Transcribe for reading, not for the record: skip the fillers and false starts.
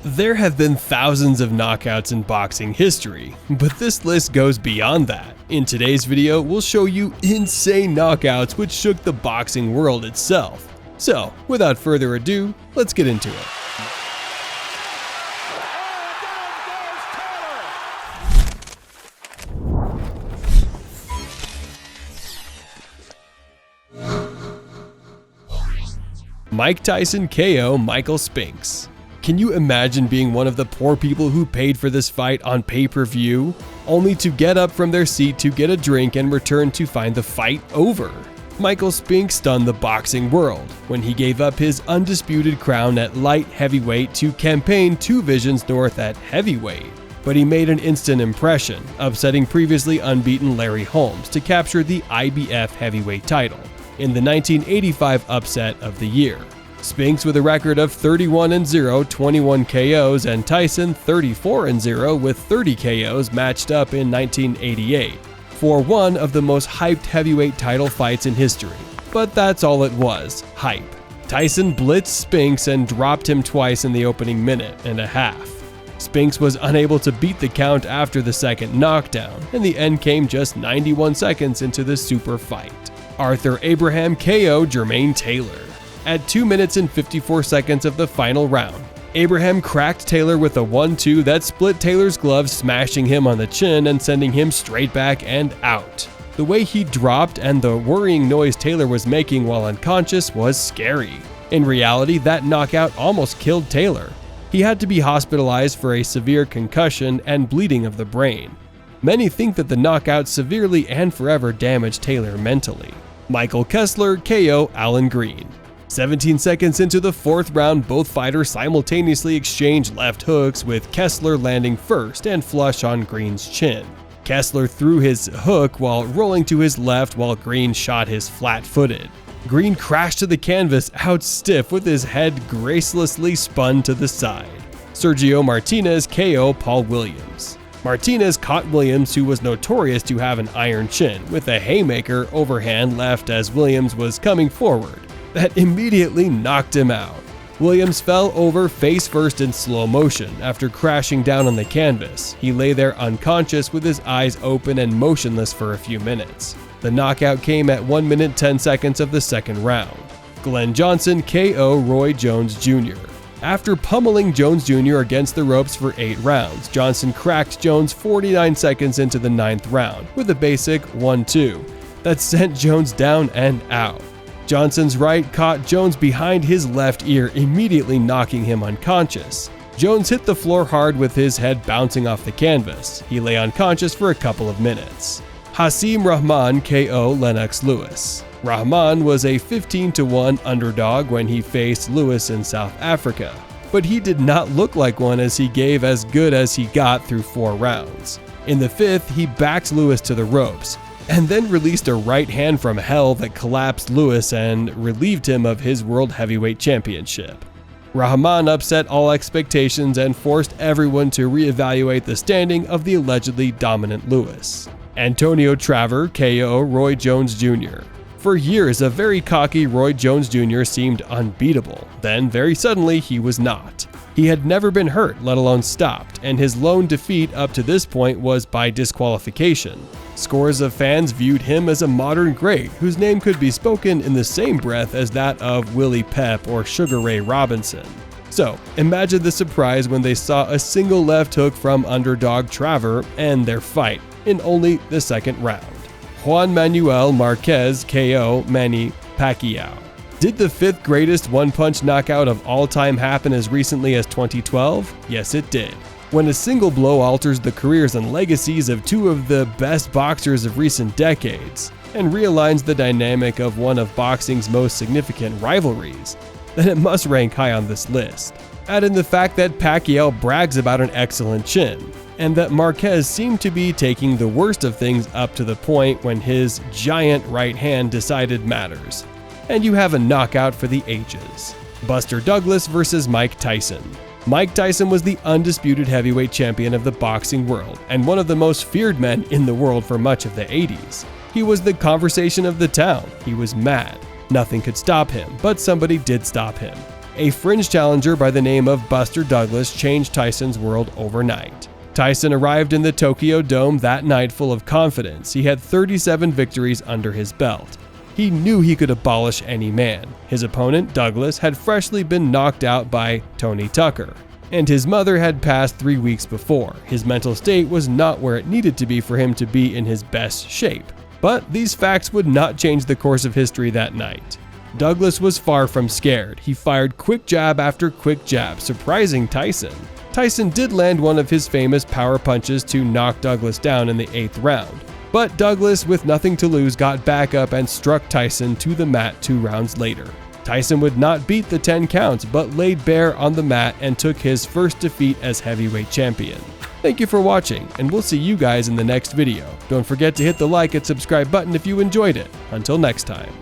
There have been thousands of knockouts in boxing history, but this list goes beyond that. In today's video, we'll show you insane knockouts which shook the boxing world itself. So, without further ado, let's get into it. Mike Tyson KO Michael Spinks. Can you imagine being one of the poor people who paid for this fight on pay-per-view, only to get up from their seat to get a drink and return to find the fight over? Michael Spinks stunned the boxing world when he gave up his undisputed crown at light heavyweight to campaign 2 divisions north at heavyweight. But he made an instant impression, upsetting previously unbeaten Larry Holmes to capture the IBF heavyweight title in the 1985 upset of the year. Spinks, with a record of 31-0, 21 KOs, and Tyson 34-0 with 30 KOs, matched up in 1988 for one of the most hyped heavyweight title fights in history. But that's all it was, hype. Tyson blitzed Spinks and dropped him twice in the opening minute and a half. Spinks was unable to beat the count after the second knockdown, and the end came just 91 seconds into the super fight. Arthur Abraham KO Jermaine Taylor. At 2 minutes and 54 seconds of the final round, Abraham cracked Taylor with a 1-2 that split Taylor's glove, smashing him on the chin and sending him straight back and out. The way he dropped and the worrying noise Taylor was making while unconscious was scary. In reality, that knockout almost killed Taylor. He had to be hospitalized for a severe concussion and bleeding of the brain. Many think that the knockout severely and forever damaged Taylor mentally. Michael Kessler KO Alan Green. 17 seconds into the 4th round, both fighters simultaneously exchanged left hooks, with Kessler landing first and flush on Green's chin. Kessler threw his hook while rolling to his left, while Green shot his flat-footed. Green crashed to the canvas out stiff with his head gracelessly spun to the side. Sergio Martinez KO Paul Williams. Martinez caught Williams, who was notorious to have an iron chin, with a haymaker overhand left as Williams was coming forward. That immediately knocked him out. Williams fell over face first in slow motion after crashing down on the canvas. He lay there unconscious with his eyes open and motionless for a few minutes. The knockout came at 1 minute 10 seconds of the second round. Glenn Johnson KO Roy Jones Jr. After pummeling Jones Jr. against the ropes for 8 rounds, Johnson cracked Jones 49 seconds into the 9th round with a basic 1-2 that sent Jones down and out. Johnson's right caught Jones behind his left ear, immediately knocking him unconscious. Jones hit the floor hard with his head bouncing off the canvas. He lay unconscious for a couple of minutes. Hasim Rahman KO Lennox Lewis. Rahman was a 15-1 underdog when he faced Lewis in South Africa, but he did not look like one as he gave as good as he got through 4 rounds. In the 5th, he backed Lewis to the ropes, and then released a right hand from hell that collapsed Lewis and relieved him of his World Heavyweight Championship. Rahman upset all expectations and forced everyone to reevaluate the standing of the allegedly dominant Lewis. Antonio Traver KO Roy Jones Jr. For years, a very cocky Roy Jones Jr. seemed unbeatable. Then, very suddenly, he was not. He had never been hurt, let alone stopped, and his lone defeat up to this point was by disqualification. Scores of fans viewed him as a modern great whose name could be spoken in the same breath as that of Willie Pep or Sugar Ray Robinson. So, imagine the surprise when they saw a single left hook from underdog Traver end their fight in only the 2nd round. Juan Manuel Marquez KO Manny Pacquiao. Did the 5th greatest one-punch knockout of all time happen as recently as 2012? Yes, it did. When a single blow alters the careers and legacies of 2 of the best boxers of recent decades, and realigns the dynamic of one of boxing's most significant rivalries, then it must rank high on this list. Add in the fact that Pacquiao brags about an excellent chin, and that Marquez seemed to be taking the worst of things up to the point when his giant right hand decided matters, and you have a knockout for the ages. Buster Douglas versus Mike Tyson. Mike Tyson was the undisputed heavyweight champion of the boxing world and one of the most feared men in the world for much of the 80s. He was the conversation of the town. He was mad. Nothing could stop him, but somebody did stop him. A fringe challenger by the name of Buster Douglas changed Tyson's world overnight. Tyson arrived in the Tokyo Dome that night full of confidence. He had 37 victories under his belt. He knew he could abolish any man. His opponent, Douglas, had freshly been knocked out by Tony Tucker, and his mother had passed 3 weeks before. His mental state was not where it needed to be for him to be in his best shape. But these facts would not change the course of history that night. Douglas was far from scared. He fired quick jab after quick jab, surprising Tyson. Tyson did land one of his famous power punches to knock Douglas down in the 8th round. But Douglas, with nothing to lose, got back up and struck Tyson to the mat 2 rounds later. Tyson would not beat the 10 counts, but laid bare on the mat and took his first defeat as heavyweight champion. Thank you for watching, and we'll see you guys in the next video. Don't forget to hit the like and subscribe button if you enjoyed it. Until next time.